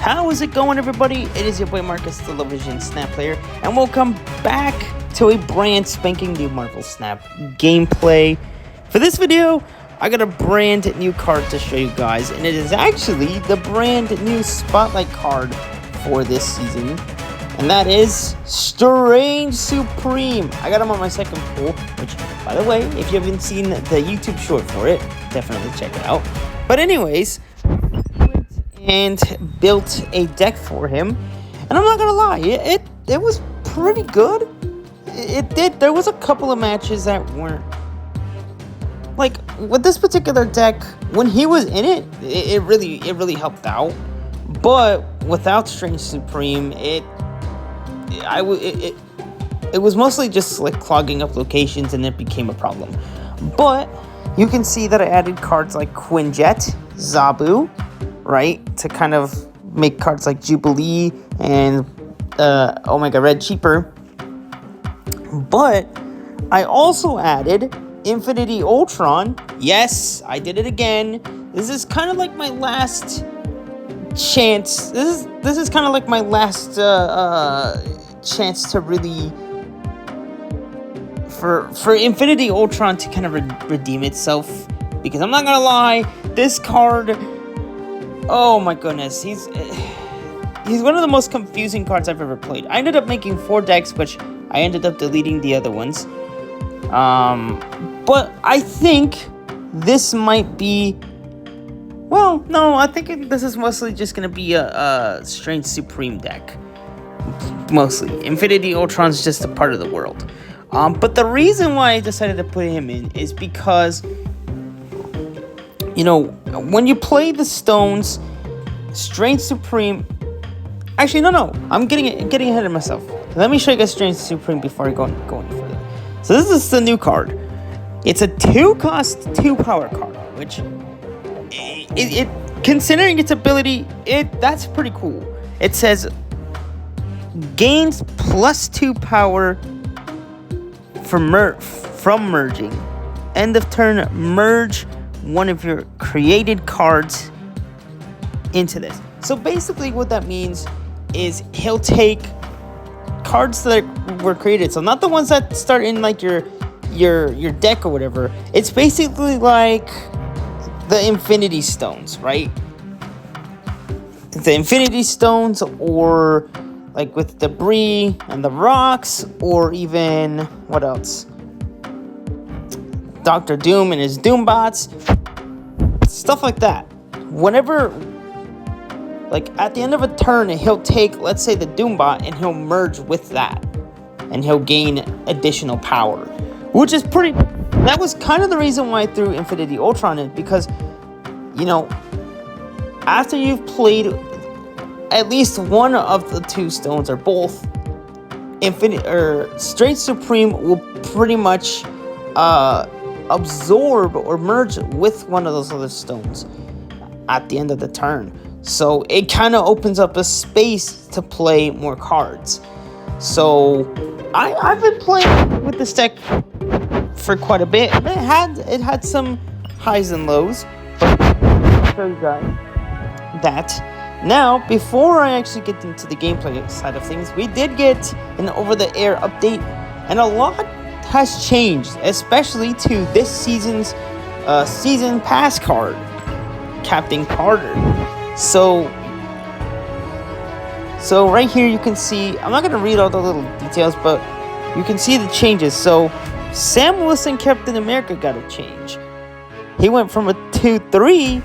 How is it going, everybody? It is your boy Marcus, the Television Snap Player, and welcome back to a brand spanking new Marvel Snap gameplay. For this video, I got a brand new card to show you guys, and it is actually the brand new Spotlight card for this season, and that is Strange Supreme. I got him on my second pull, which, by the way, if you haven't seen the YouTube short for it, definitely check it out. But anyways, and built a deck for him, and I'm not gonna lie, it was pretty good. There was a couple of matches that weren't, like, with this particular deck, when he was in it, it really helped out. But without Strange Supreme, it was mostly just like clogging up locations, and it became a problem. But you can see that I added cards like Quinjet, Zabu, right, to kind of make cards like Jubilee and Omega Red cheaper. But I also added Infinity Ultron. Yes, I did it again. This is kind of like my last chance. This is kind of like my last chance to really for Infinity Ultron to kind of redeem itself, because I'm not gonna lie, this card, oh my goodness, he's one of the most confusing cards I've ever played. I ended up making 4 decks, which I ended up deleting the other ones. But I think this might be, well, no, I think this is mostly just gonna be a Strange Supreme deck. Mostly. Infinity Ultron's just a part of the world. But the reason why I decided to put him in is because, you know, when you play the stones, Strange Supreme... Actually, no. I'm getting ahead of myself. Let me show you guys Strange Supreme before I go any further. So this is the new card. It's a 2-cost, 2-power card, which, it considering its ability, that's pretty cool. It says, gains +2 power from merging. End of turn, merge one of your created cards into this. So basically what that means is he'll take cards that were created, so not the ones that start in like your deck or whatever. It's basically like the Infinity Stones, right? The Infinity Stones, or like with debris and the rocks, or even, what else? Dr. Doom and his Doombots. Stuff like that. Whenever, like, at the end of a turn, he'll take, let's say, the Doombot, and he'll merge with that. And he'll gain additional power. Which is pretty... That was kind of the reason why I threw Infinity Ultron in, because, you know, after you've played at least one of the 2 stones, or both, Strange Supreme will pretty much absorb or merge with one of those other stones at the end of the turn. So it kind of opens up a space to play more cards. So I've been playing with this deck for quite a bit. It had some highs and lows, but I'll show you guys that. Now, before I actually get into the gameplay side of things, we did get an over-the-air update, and a lot has changed, especially to this season's season pass card, Captain Carter. So right here you can see, I'm not going to read all the little details, but you can see the changes. So Sam Wilson Captain America got a change. He went from a 2-3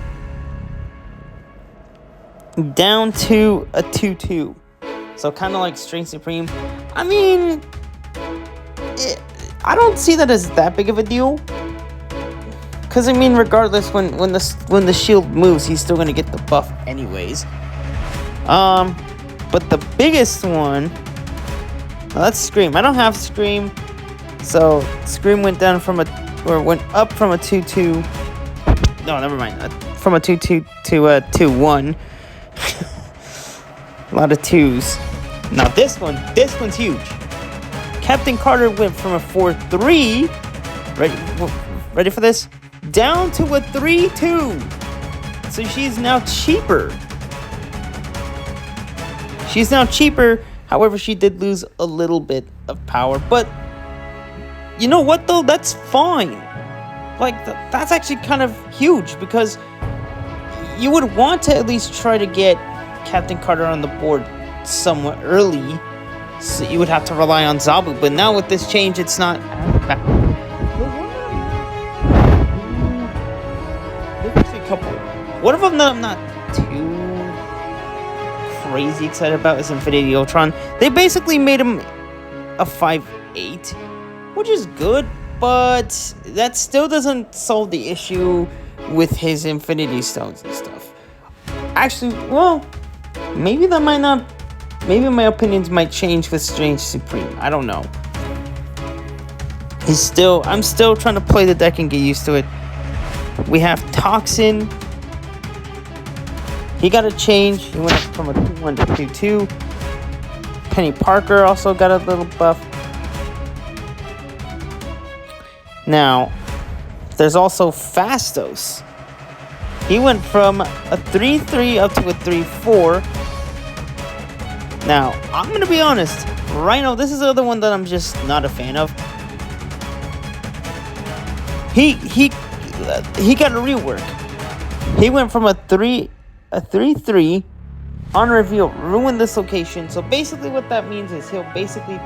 down to a 2-2. So kind of like Strange Supreme. I mean, I don't see that as that big of a deal. Because, I mean, regardless, when the shield moves, he's still going to get the buff anyways. But the biggest one... Well, that's Scream. I don't have Scream. So, Scream went up from a 2-2... No, never mind. From a 2-2 to a 2-1. A lot of 2s. Now, this one's huge. Captain Carter went from a 4-3... Ready for this? Down to a 3-2. So she's now cheaper. She's now cheaper. However, she did lose a little bit of power. But you know what, though? That's fine. Like, that's actually kind of huge, because you would want to at least try to get Captain Carter on the board somewhat early. So you would have to rely on Zabu. But now with this change, it's not as bad. There's actually a couple. One of them that I'm not too crazy excited about is Infinity Ultron. They basically made him a 5'8", which is good, but that still doesn't solve the issue with his Infinity Stones and stuff. Actually, well, maybe that might not. Maybe my opinions might change with Strange Supreme. I don't know. I'm still trying to play the deck and get used to it. We have Toxin. He got a change. He went up from a 2-1 to 2-2. Penny Parker also got a little buff. Now, there's also Phastos. He went from a 3-3 up to a 3-4. Now, I'm going to be honest. Rhino, this is the other one that I'm just not a fan of. He got a rework. He went from a 3-3 on reveal, ruin this location. So basically what that means is he'll basically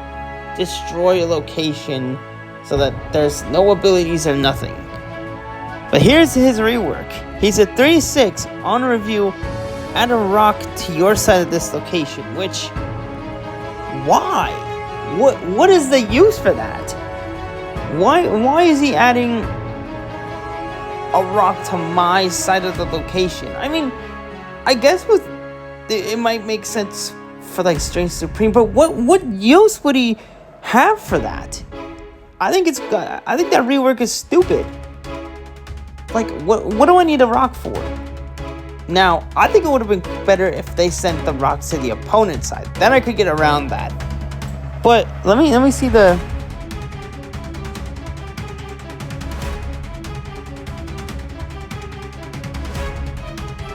destroy a location so that there's no abilities or nothing. But here's his rework. He's a 3-6 on review, add a rock to your side of this location, which, why? What is the use for that? Why is he adding a rock to my side of the location? I mean, I guess it might make sense for like Strange Supreme, but what use would he have for that? I think that rework is stupid. Like, what do I need a rock for? Now, I think it would have been better if they sent the rocks to the opponent's side. Then I could get around that. But let me see the.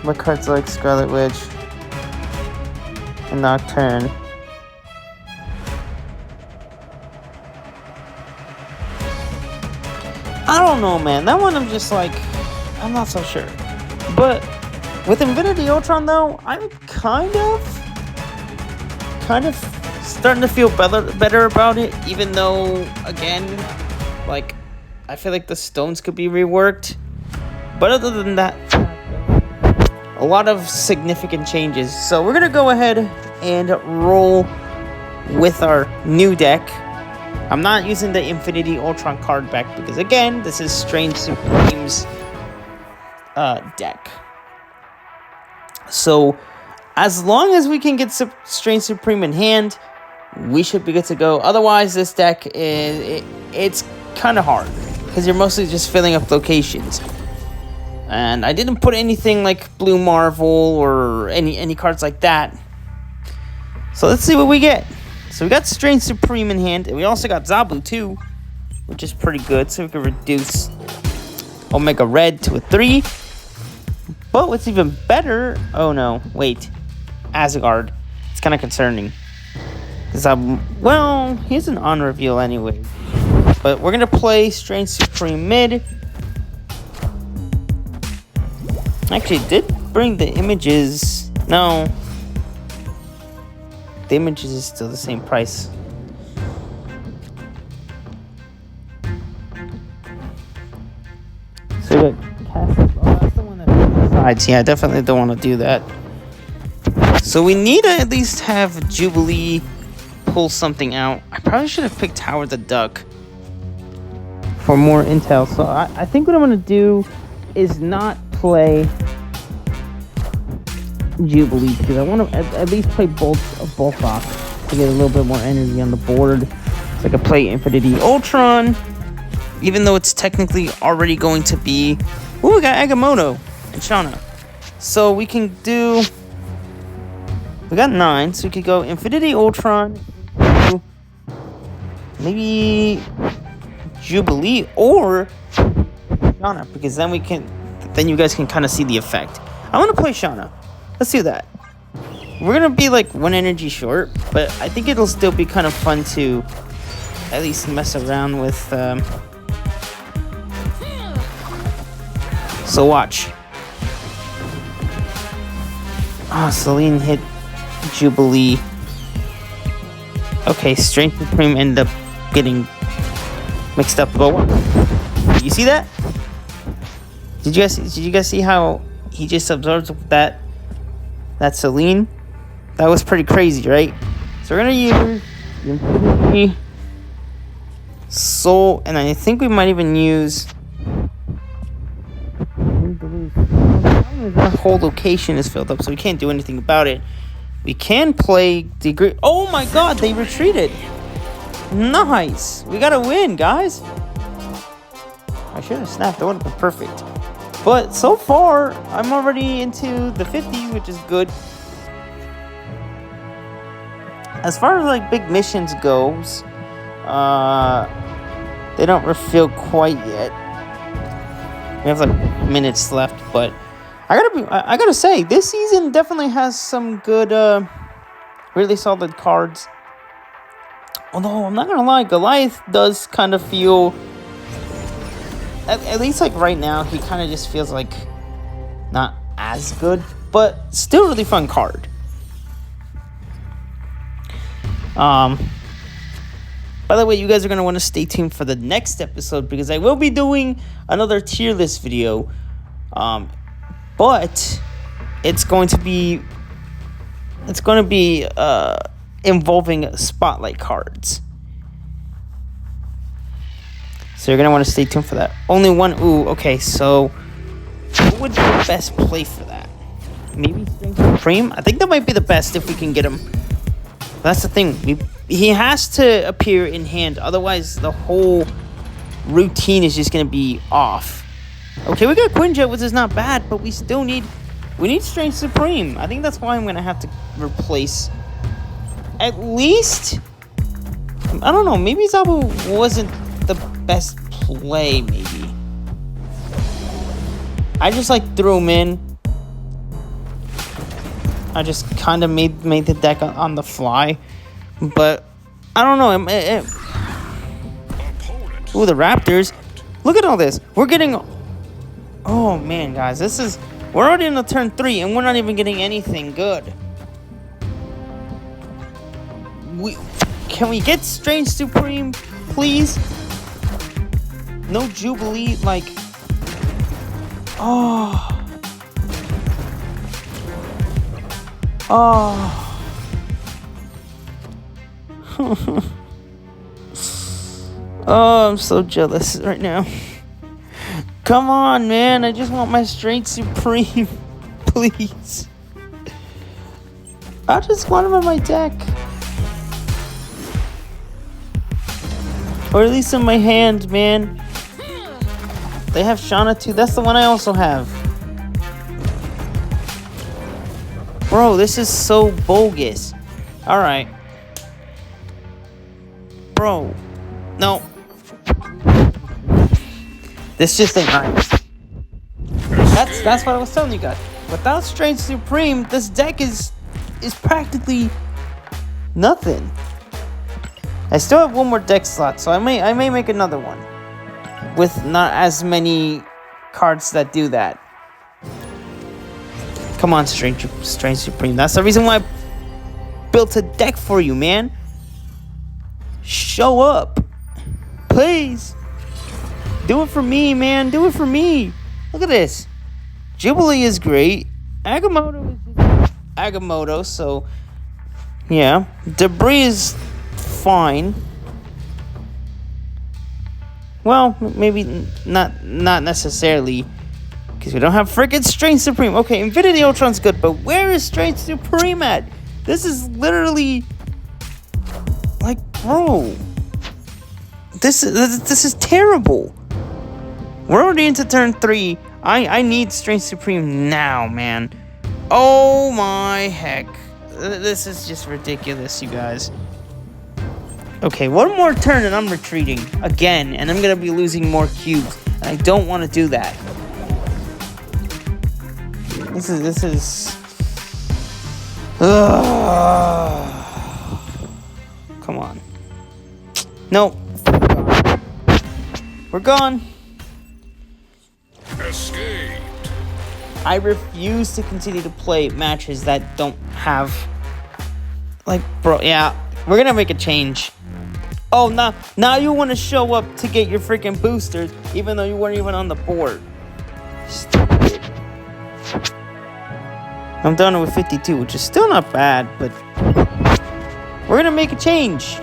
What cards like Scarlet Witch and Nocturne? I don't know, man. That one I'm just like, I'm not so sure. But with Infinity Ultron, though, I'm kind of starting to feel better about it. Even though, again, like, I feel like the stones could be reworked. But other than that, a lot of significant changes. So we're gonna go ahead and roll with our new deck. I'm not using the Infinity Ultron card back because, again, this is Strange Supreme's deck. So, as long as we can get Strange Supreme in hand, we should be good to go. Otherwise, this deck it's kind of hard because you're mostly just filling up locations. And I didn't put anything like Blue Marvel or any cards like that. So let's see what we get. So we got Strange Supreme in hand, and we also got Zabu too, which is pretty good. So we can reduce Omega Red to a 3. But what's even better... Oh no, wait. Asgard. It's kind of concerning. Well, he's an on reveal anyway. But we're going to play Strange Supreme mid. Actually, it did bring the images. No. The images is still the same price. So we got Castle. Oh, that's the one that sides. Yeah, I definitely don't want to do that. So we need to at least have Jubilee pull something out. I probably should have picked Howard the Duck for more intel. So I think what I'm going to do is not play Jubilee because I want to at least play Bullfrog to get a little bit more energy on the board. So I could play Infinity Ultron, even though it's technically already going to be. Ooh, we got Agamotto and Shauna. So we can do. We got 9, so we could go Infinity Ultron, maybe Jubilee or Shauna, because then you guys can kind of see the effect. I want to play Shauna. Let's do that. We're gonna be like 1 energy short, but I think it'll still be kind of fun to at least mess around with. So watch. Ah, Celine hit Jubilee. Okay, Strength Supreme ended up getting mixed up. But you see that? Did you guys see how he just absorbs that Celine? That was pretty crazy, right? So we're gonna use Infinity Soul, and I think we might even use. Our whole location is filled up, so we can't do anything about it. We can play Degree. Oh my God, they retreated. Nice. We gotta win, guys. I should have snapped. That would have been perfect. But so far, I'm already into the 50, which is good. As far as like big missions goes, they don't refill quite yet. We have like minutes left, but I gotta say, this season definitely has some good, really solid cards. Although I'm not gonna lie, Goliath does kind of feel, at least like right now, he kind of just feels like not as good, but still really fun card. By the way, you guys are going to want to stay tuned for the next episode because I will be doing another tier list video. But it's going to be involving spotlight cards. So you're going to want to stay tuned for that. Only one. Ooh, okay. So what would be the best play for that? Maybe Strength Supreme? I think that might be the best if we can get him. That's the thing. He has to appear in hand. Otherwise, the whole routine is just going to be off. Okay, we got Quinjet, which is not bad, but we still need Strength Supreme. I think that's why I'm going to have to replace at least, I don't know, maybe Zabu wasn't the best play, maybe. I just like threw him in. I just kind of made the deck on the fly, but I don't know. Ooh, the Raptors! Look at all this. We're getting. Oh man, guys, we're already in the turn 3, and we're not even getting anything good. Can we get Strange Supreme, please? No Jubilee, like. Oh. Oh. Oh, I'm so jealous right now. Come on, man. I just want my Strength Supreme. Please. I just want him in my deck. Or at least in my hand, man. They have Shauna too. That's the one I also have. Bro, this is so bogus. Alright. Bro. No. This just ain't right. That's what I was telling you guys. Without Strange Supreme, this deck is practically nothing. I still have one more deck slot, so I may make another one. With not as many cards that do that. Come on, Strange Supreme. That's the reason why I built a deck for you, man. Show up. Please. Do it for me, man. Do it for me. Look at this. Jubilee is great. Agamotto is just Agamotto, so yeah. Debris is fine. Well, maybe not necessarily. Because we don't have freaking Strange Supreme. Okay, Infinity Ultron's good, but where is Strange Supreme at? This is literally like, bro. This is terrible. We're already into turn 3. I need Strange Supreme now, man. Oh my heck. This is just ridiculous, you guys. Okay, one more turn and I'm retreating again, and I'm gonna be losing more cubes. And I don't want to do that. This is Come on. No. We're gone. Escaped. I refuse to continue to play matches that don't have... Like, bro, yeah. We're gonna make a change. Oh, now you want to show up to get your freaking boosters, even though you weren't even on the board. Stupid. I'm done with 52, which is still not bad, but... We're gonna make a change.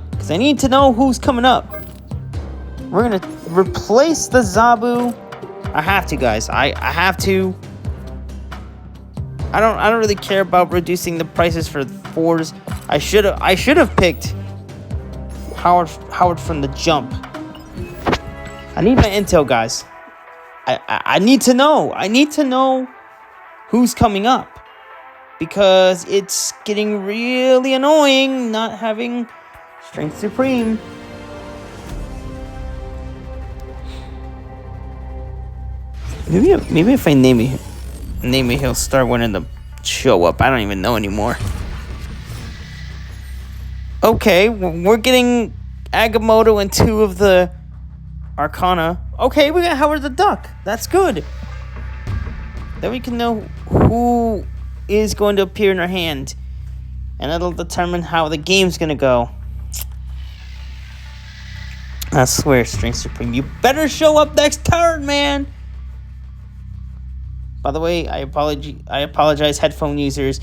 Because I need to know who's coming up. We're gonna replace the Zabu. I have to, guys. I have to. I don't really care about reducing the prices for 4s. I should have picked Howard from the jump. I need my intel, guys. I need to know. I need to know who's coming up. Because it's getting really annoying not having Strength Supreme. Maybe if I name it, he'll start wanting to show up. I don't even know anymore. Okay, we're getting Agamotto and 2 of the Arcana. Okay, we got Howard the Duck. That's good. Then we can know who is going to appear in our hand. And that'll determine how the game's going to go. I swear, Strength Supreme, you better show up next turn, man. By the way, I apologize, headphone users.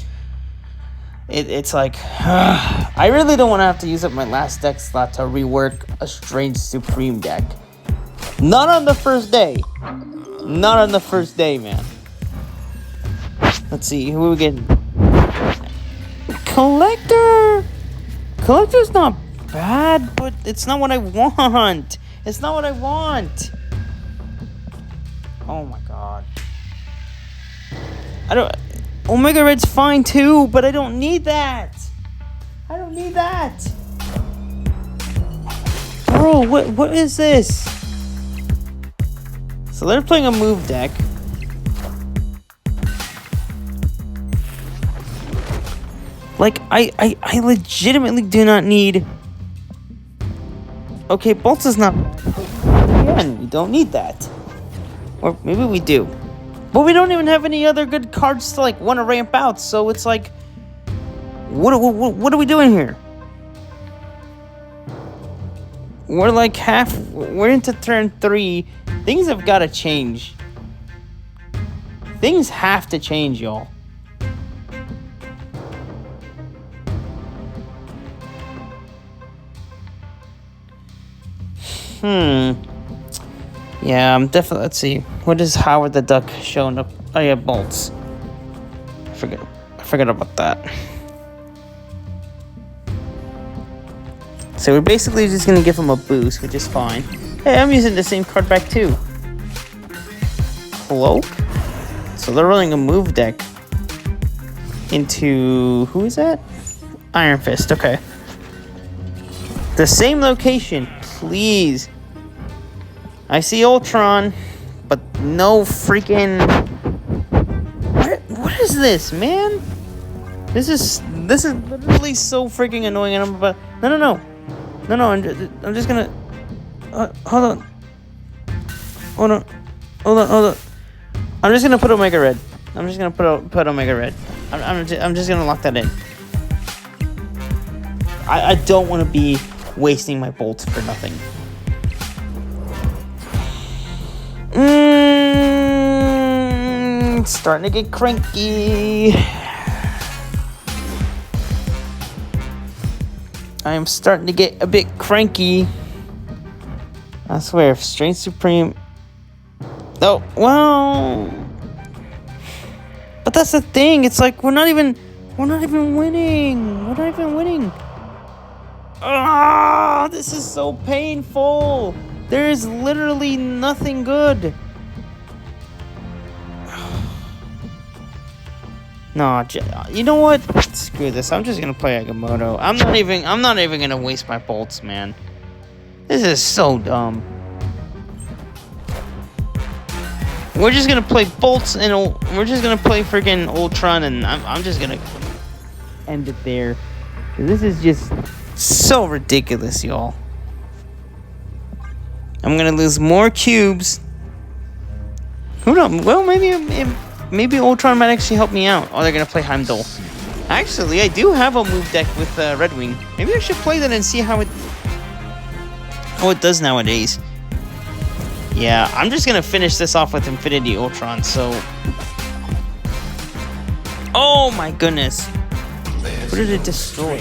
It's like, I really don't want to have to use up my last deck slot to rework a Strange Supreme deck. Not on the first day. Not on the first day, man. Let's see, who are we getting? Collector! Collector's not bad, but it's not what I want. It's not what I want. Oh my god. Omega Red's fine too, but I don't need that. I don't need that. Bro, what is this? So they're playing a move deck. Like, I legitimately do not need... Okay, Bolts is not... Again, we don't need that. Or maybe we do. But we don't even have any other good cards to, like, want to ramp out. So it's like... What are we doing here? We're like we're into turn 3. Things have got to change. Things have to change, y'all. Yeah, I'm definitely... Let's see. What is Howard the Duck showing up? Oh, yeah, Bolts. I forgot about that. So we're basically just going to give him a boost, which is fine. Hey, I'm using the same card back too. Cloak? So they're running a move deck into... Who is that? Iron Fist, okay. The same location, please. I see Ultron, but no freaking... What is this, man? This is literally so freaking annoying, and I'm about... No, I'm just gonna... Hold on. I'm just gonna put Omega Red. I'm just gonna put Omega Red. I'm just gonna lock that in. I don't want to be wasting my bolts for nothing. Starting to get cranky. I am starting to get a bit cranky. I swear, if Strength Supreme... Oh, well... But that's the thing, it's like, we're not even winning. Ah, this is so painful. There is literally nothing good. No, you know what? Screw this. I'm just gonna play Agamotto. I'm not even gonna waste my bolts, man. This is so dumb. We're just gonna play Bolts and we're just gonna play freaking Ultron, and I'm just gonna end it there. This is just so ridiculous, y'all. I'm gonna lose more cubes. Who knows? Well, maybe Ultron might actually help me out. Oh, they're gonna play Heimdall. Actually, I do have a move deck with Red Wing. Maybe I should play that and see how it does nowadays. Yeah, I'm just gonna finish this off with Infinity Ultron. So, oh my goodness, what did it destroy?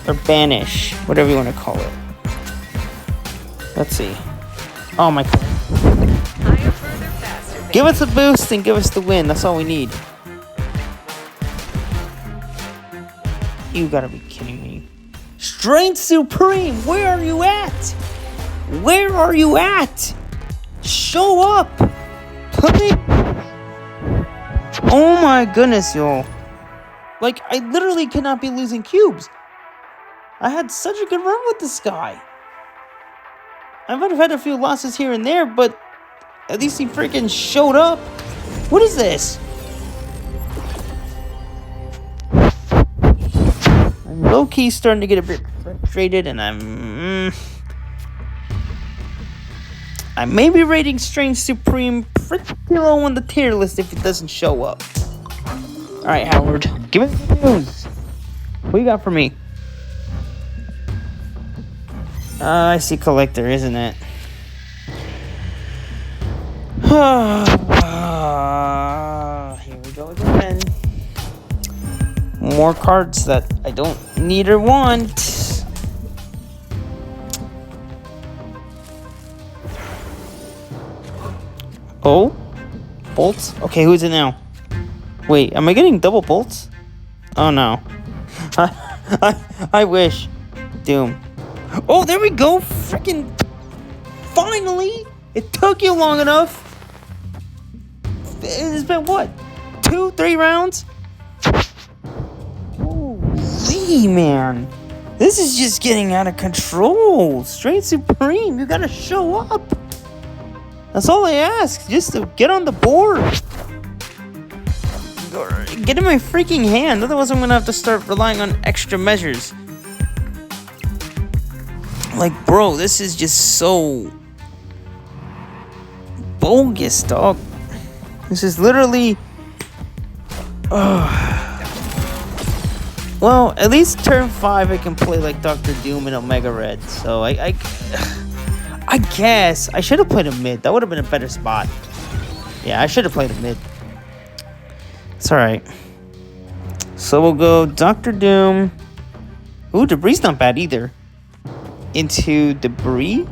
Or banish, whatever you want to call it. Let's see. Oh my god. Give us a boost and give us the win. That's all we need. You gotta be kidding me. Strength Supreme, where are you at? Where are you at? Show up! Please! Oh my goodness, y'all. Like, I literally cannot be losing cubes. I had such a good run with this guy. I might have had a few losses here and there, but at least he freaking showed up. What is this? I'm low-key starting to get a bit frustrated, and I may be rating Strange Supreme pretty low on the tier list if it doesn't show up. Alright, Howard, give me the news. What you got for me? I see Collector, isn't it? Here we go again. More cards that I don't need or want. Oh? Bolts? Okay, who's it now? Wait, am I getting double bolts? Oh no. I wish. Doom. Oh, there we go! Freaking finally! It took you long enough! It's been what? 2-3 rounds? Holy man. This is just getting out of control. Straight Supreme, you gotta show up. That's all I ask, just to get on the board. Get in my freaking hand, otherwise I'm gonna have to start relying on extra measures. Like, bro, this is just so bogus, dog. This is literally... Well, at least turn 5 I can play like Dr. Doom and Omega Red. So I guess I should have played a mid. That would have been a better spot. Yeah, I should have played a mid. It's alright. So we'll go Dr. Doom. Ooh, Debris not bad either. Into Debris.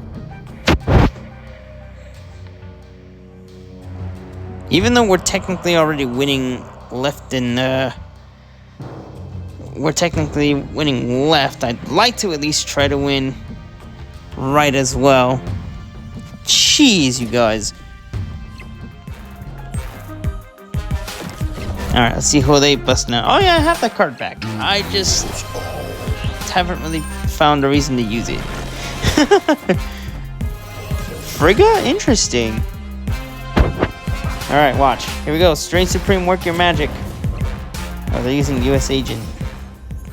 Even though we're technically already winning left in, we're technically winning left, I'd like to at least try to win right as well. Jeez, you guys. Alright, let's see who they busting out. Oh yeah, I have that card back. I just haven't really found a reason to use it. Frigga? Interesting. Alright, watch. Here we go. Strange Supreme, work your magic. Oh, they're using US Agent.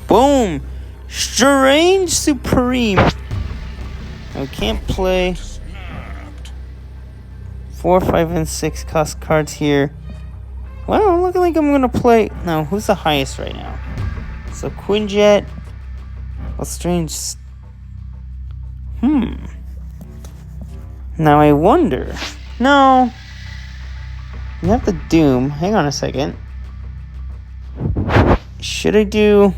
Boom! Strange Supreme. We can't play 4, 5, and 6 cost cards here. Well, looking like I'm gonna play... No, who's the highest right now? So, Quinjet. Well, Strange... Now, I wonder... No... You have the Doom. Hang on a second. Should I do...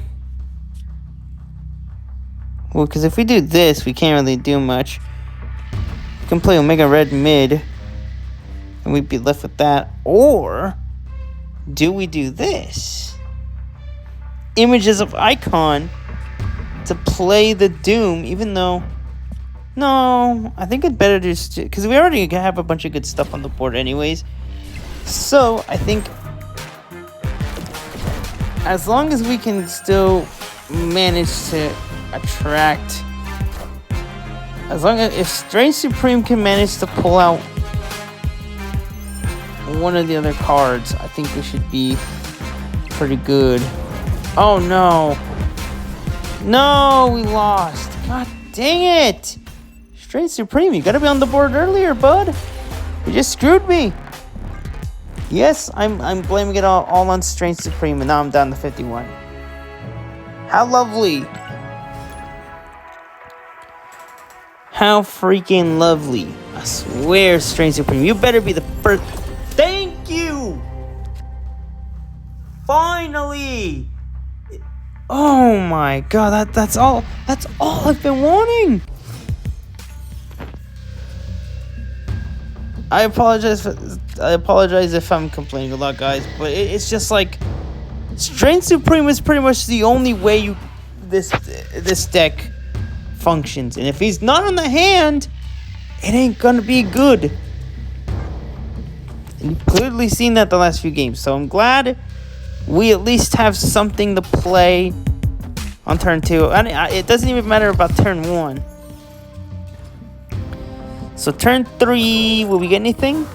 Well, because if we do this, we can't really do much. We can play Omega Red mid. And we'd be left with that. Or... do we do this? Images of Icon to play the Doom, even though... No, I think I'd better just... Because we already have a bunch of good stuff on the board anyways. So, I think... as long as we can still manage to attract... As long as... If Strange Supreme can manage to pull out one of the other cards, I think we should be pretty good. Oh no. No, we lost. God dang it. Strange Supreme, you gotta be on the board earlier, bud. You just screwed me. Yes, I'm blaming it all on Strange Supreme, and now I'm down to 51. How lovely. How freaking lovely. I swear, Strange Supreme, you better be the first. Thank you! Finally! Oh my god, that's all I've been wanting! I apologize if I'm complaining a lot, guys, but it's just like Strange Supreme is pretty much the only way this deck functions, and if he's not on the hand, it ain't gonna be good. And you've clearly seen that the last few games, so I'm glad we at least have something to play on turn 2. It doesn't even matter about turn 1. So turn 3, will we get anything?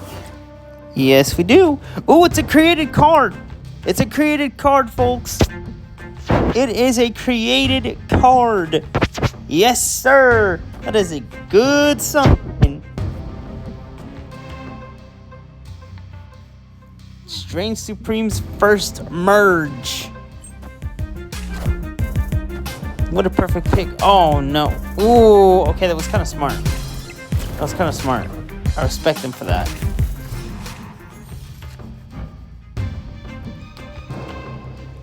Yes, we do. Oh, it's a created card. It's a created card, folks. It is a created card. Yes, sir. That is a good sign. Strange Supreme's first merge. What a perfect pick. Oh, no. Ooh, okay, that was kind of smart. That was kind of smart. I respect him for that.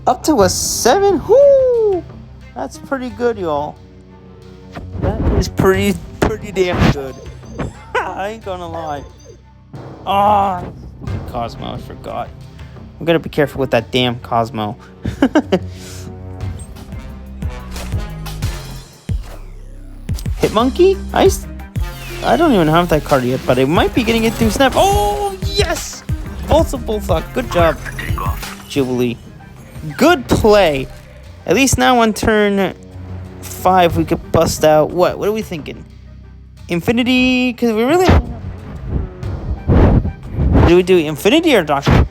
Up to a 7? Whoo! That's pretty good, y'all. That is pretty damn good. I ain't gonna lie. Ah, Cosmo, I forgot. I'm gonna be careful with that damn Cosmo. Hitmonkey? I don't even have that card yet, but I might be getting it through Snap. Oh, yes! Also Bullthog. Good job, Jubilee. Good play. At least now on turn 5, we could bust out. What are we thinking? Infinity? Because we really... Do we do Infinity or Doctor?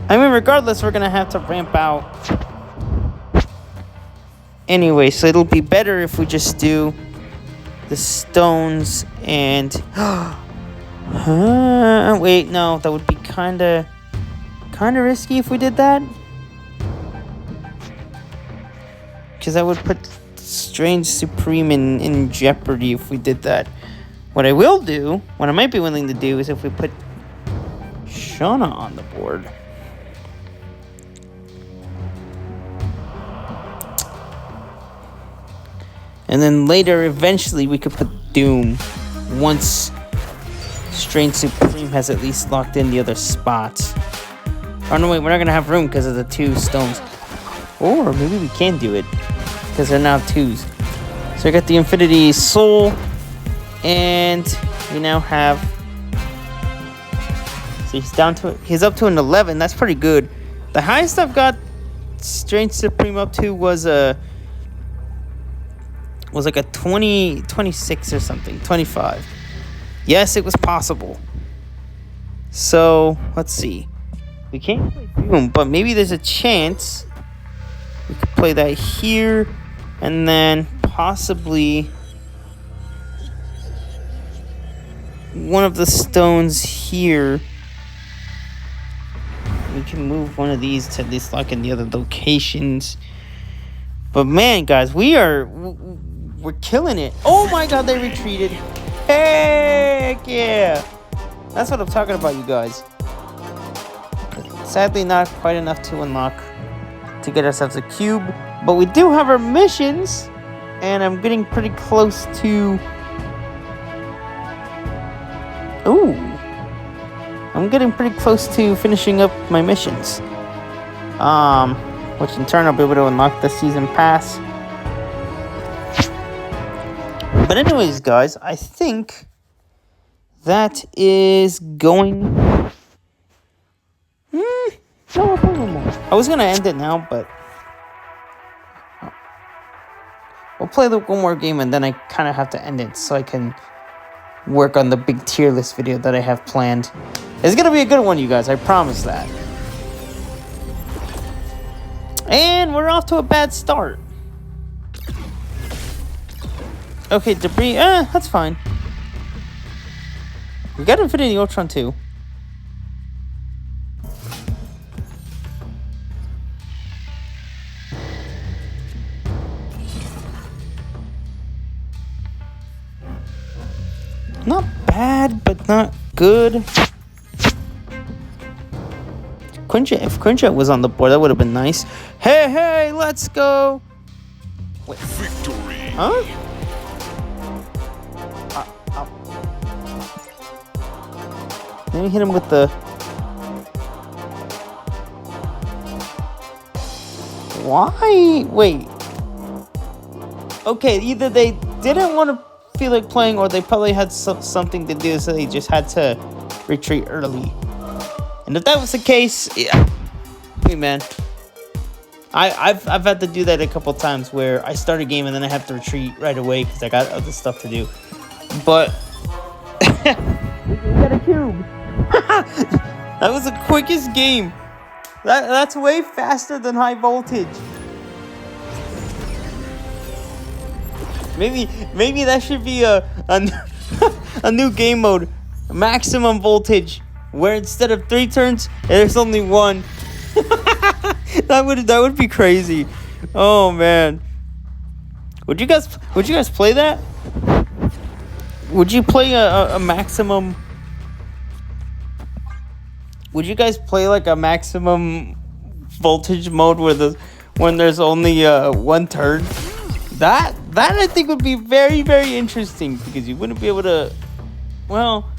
I mean, regardless, we're going to have to ramp out. Anyway, so it'll be better if we just do the stones and... wait, no, that would be kind of risky if we did that. Because that would put Strange Supreme in jeopardy if we did that. What I will do, what I might be willing to do, is if we put Shauna on the board. And then later, eventually, we could put Doom once Strange Supreme has at least locked in the other spots. Oh, no, wait, we're not going to have room because of the 2 stones. Or maybe we can do it because they're now 2s. So I got the Infinity Soul, and we now have... So he's up to an 11. That's pretty good. The highest I've got Strange Supreme up to was like a 26 or something, 25. Yes, it was possible. So, let's see. We can't play Doom, but maybe there's a chance we could play that here, and then possibly one of the stones here. We can move one of these to at least lock in the other locations. But man, guys, we're killing it. Oh my god, they retreated. Heck yeah. That's what I'm talking about, you guys. Sadly, not quite enough to unlock to get ourselves a cube. But we do have our missions. And I'm getting pretty close to... Ooh. I'm getting pretty close to finishing up my missions. Which in turn I'll be able to unlock the season pass. But anyways, guys, I think that is going... No, I was going to end it now, but... We'll play one more game, and then I kind of have to end it so I can work on the big tier list video that I have planned. It's gonna be a good one, you guys. I promise that. And we're off to a bad start. Okay, debris. That's fine. We got Infinity Ultron too. Not bad, but not good. If Quinjet was on the board, that would have been nice. Hey, let's go. Wait. Victory. Huh? Let me hit him with the... Why? Wait. Okay, either they didn't want to feel like playing, or they probably had something to do, so they just had to retreat early. And if that was the case, yeah. Hey, man. I've had to do that a couple times where I start a game and then I have to retreat right away because I got other stuff to do. But we got a cube. That was the quickest game. That's way faster than high voltage. Maybe that should be a new game mode, maximum voltage, where instead of 3 turns, there's only 1. That would be crazy. Oh man. Would you guys play that? Would you play a maximum? Would you guys play like a maximum voltage mode when there's only 1 turn? That I think would be very, very interesting, because you wouldn't be able to, well,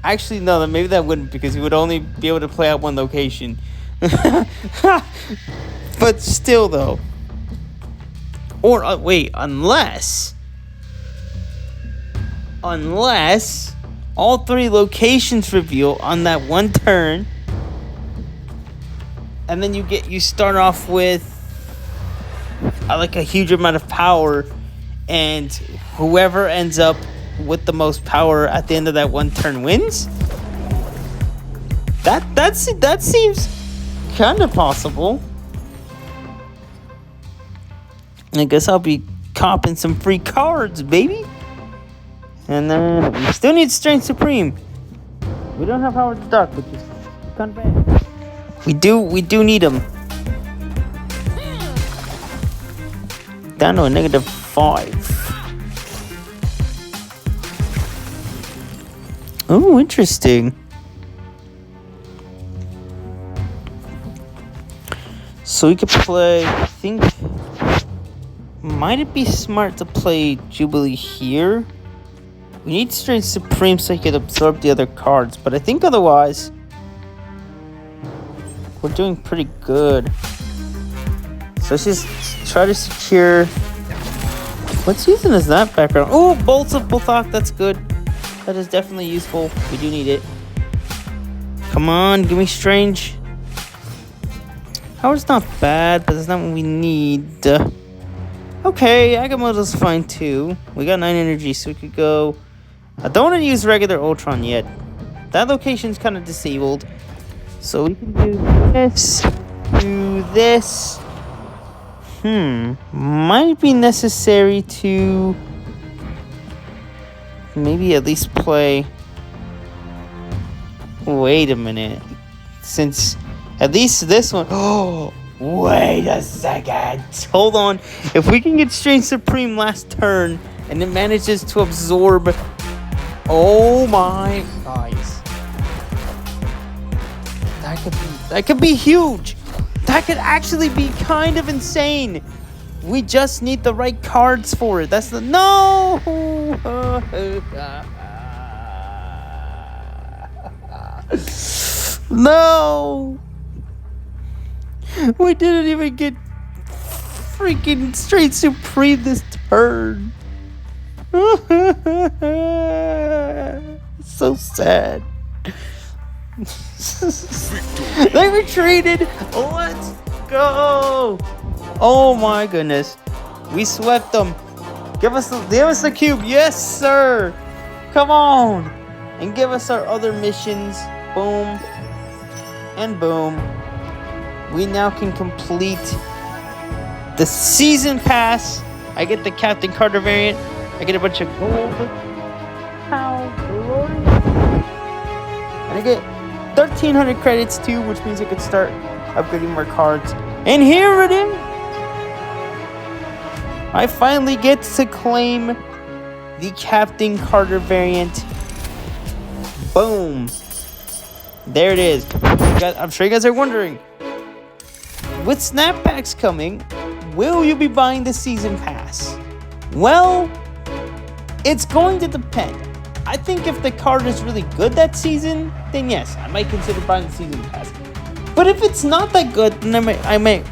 actually no, maybe that wouldn't, because you would only be able to play at 1 location. But still though. Or wait, unless all 3 locations reveal on that 1 turn, and then you start off with like a huge amount of power, and whoever ends up with the most power at the end of that 1 turn wins. That seems kind of possible. I guess I'll be copping some free cards, baby. And then we still need Strength Supreme. We don't have Howard the Duck, which is kind of bad. We do need him. Down to a -5. Oh, interesting. So we could play, I think, might it be smart to play Jubilee here? We need Strength Supreme so he could absorb the other cards, but I think otherwise we're doing pretty good. So let's just try to secure. What season is that background? Oh, Bolts of Bulthok, that's good. That is definitely useful. We do need it. Come on, give me Strange. Howard's not bad, but that's not what we need. Okay, Agamotto's fine too. We got 9 energy, so we could go. I don't want to use regular Ultron yet. That location's kind of disabled. So we can do this. Do this. Might be necessary to maybe at least play. Wait a minute. Since at least this one. Oh, wait a second. Hold on. If we can get Strength Supreme last turn and it manages to absorb. Oh my guys. That could be huge. That could actually be kind of insane. We just need the right cards for it. That's the no. No. We didn't even get freaking Strength Supreme this turn. So sad. They retreated. Let's go. Oh my goodness. We swept them. Give us the cube. Yes, sir. Come on. and give us our other missions. Boom. And boom. We now can complete the season pass. I get the Captain Carter variant. I get a bunch of gold. How glorious. And I get 1,300 credits too, which means I could start upgrading more cards. And here it is. I finally get to claim the Captain Carter variant. Boom. There it is. I'm sure you guys are wondering, with Snap Packs coming, will you be buying the Season Pass? Well, it's going to depend. I think if the card is really good that season, then yes, I might consider buying the Season Pass. But if it's not that good, then I might.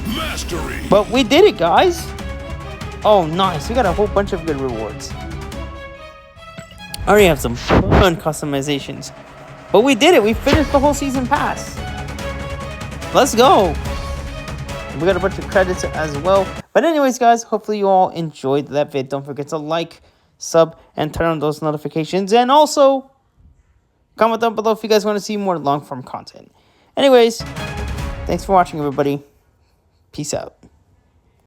Mastery. But we did it, guys. Oh, nice. We got a whole bunch of good rewards. I already have some fun customizations. But we did it. We finished the whole Season Pass. Let's go. We got a bunch of credits as well. But anyways, guys, hopefully you all enjoyed that vid. Don't forget to like, sub, and turn on those notifications. And also, comment down below if you guys want to see more long-form content. Anyways, thanks for watching, everybody. Peace out.